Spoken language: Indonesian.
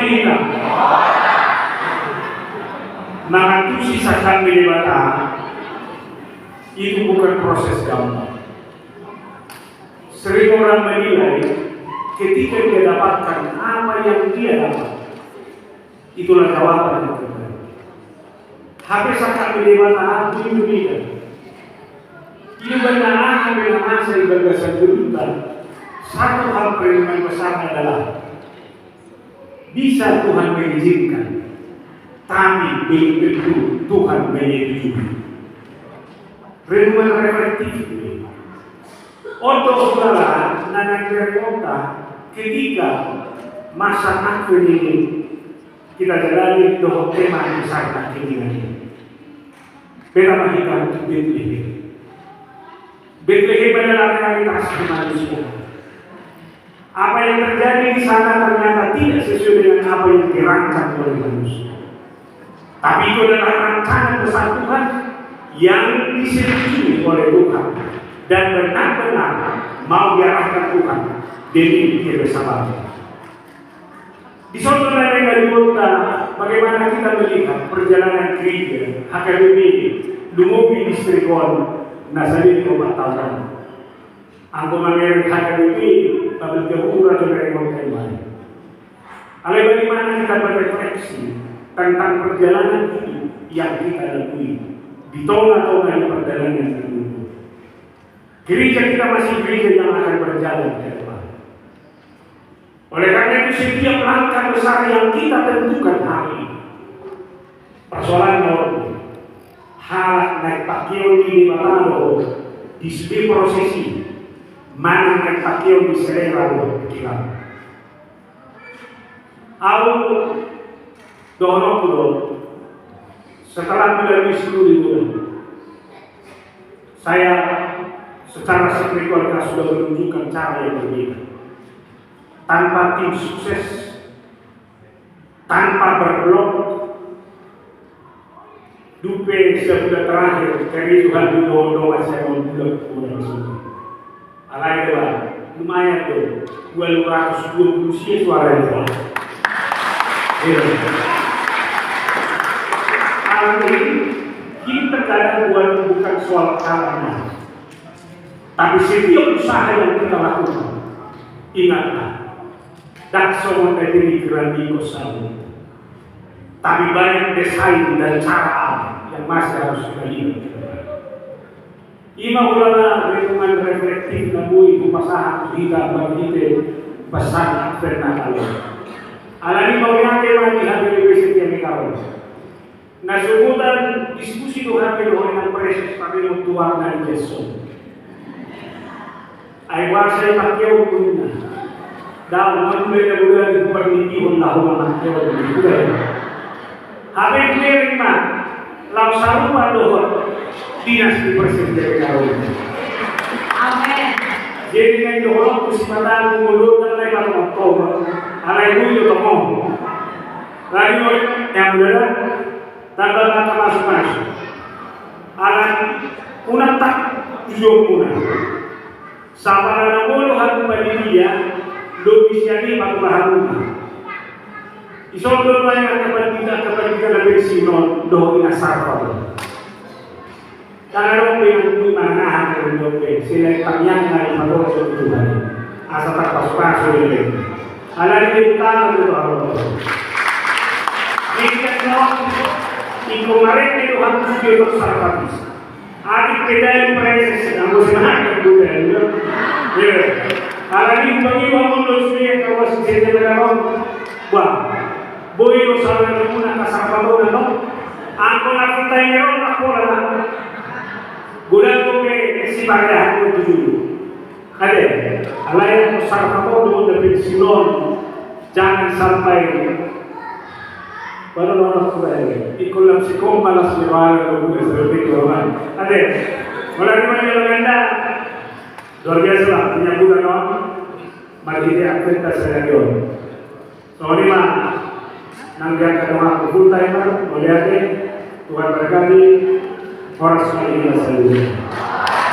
kita. Mengatusi sakan milibata itu bukan proses gampang. Sering orang menilai ketika dia dapatkan apa yang dia dapat, itulah jawaban yang terbaik. Habis sakan milibata itu Indonesia. Ini benar dengan masa gagasan beruntung. Satu hal paling besar adalah bisa Tuhan mengizinkan, tapi belum tentu Tuhan menyetujui. Renungan reflektif ini. Untuk saudara nanti rekonta ketika masa akhir ini kita jalani dengan tema besar ini. Beda kita Bethlehem. Bethlehem adalah realitas manusia. Apa yang terjadi di sana ternyata tidak sesuai dengan apa yang dirancang oleh manusia. Tapi itu adalah rancangan besar Tuhan yang disetujui oleh Tuhan dan benar-benar mau diarahkan Tuhan demi kebersamaan. Di suatu lain kota, bagaimana kita melihat perjalanan gereja HKBP Lumopi Distrikon Nasari 4 tahun. Angko mengenai HKBP tabel jauh dari kota ini. Alai bagaimana kita berefleksi tentang perjalanan ini yang kita lalui di tengah-tengah perjalanan ini. Gereja kita masih gereja yang akan berjalan ke depan. Oleh karena itu setiap langkah besar yang kita tentukan hari ini, persoalan normal, hal naik pakaian di Batalo di sebuah prosesi, mana naik pakaian di selera kita. Dono setelah melalui seluruh bulan, saya secara spiritual sudah menunjukkan cara yang berbeda. Tanpa tim sukses, tanpa berblok, dupe sebulan terakhir dari Tuhan di doa saya mau bulan kemudian. Alai dewa lumayan tuh 220 suara itu. Ini kita kadang bukan soal karena, tapi setiap usaha yang kita lakukan, ingatlah, dan semua dari gerandi kosan. Tapi banyak desain dan cara yang masih harus kita lihat. Ima ulama renungan reflektif namun itu pasangan kita bagi pesan pernah lalu. Alani mau yang lagi hadir di setiap kali. Nah, sebutan diskusi Tuhan dengan proses tapi untuk dari Yesus. Ayat saya pakai punya. Dan mulai dari pernikahan Allah pakai. Habis menerima langsung doa dinas di presiden kau. Amin. Jadi kan doa kesempatan mulut dan lain macam. Alai itu tokoh. Lalu yang benar tanda masuk. Alai unat tak tujuh punah. Sama dengan mulu hati bagi dia, logis jadi batu bahagia. Isodor yang kepada lebih sinon doa inasar. Kalau yang di mana ada doa, sila panjang dari mador Tuhan. Asal tak pas oleh. Alai kita berdoa. Ini kan kemarin itu harus diurus sarapis. Adik kedai proses, anggo semangat juga. Ya. Alai bagi bangun dosi kalau sesuatu dalam wah. Boy usaha muna kasarpado na angko na kita meron ako na gulan ko si bagahan ko dulu. Ade, alay ko sarpado doon na pensiyon. Jangan sampai baru ko ay ikulang si malas ni wala ko seperti itu kan. Ade, wala naman yung maganda. Luar biasa lah, punya bulan no. Mari dia aktivitas saya yon. So ini mah nangga kedua full timer, melihatnya Tuhan berkati orang semua ini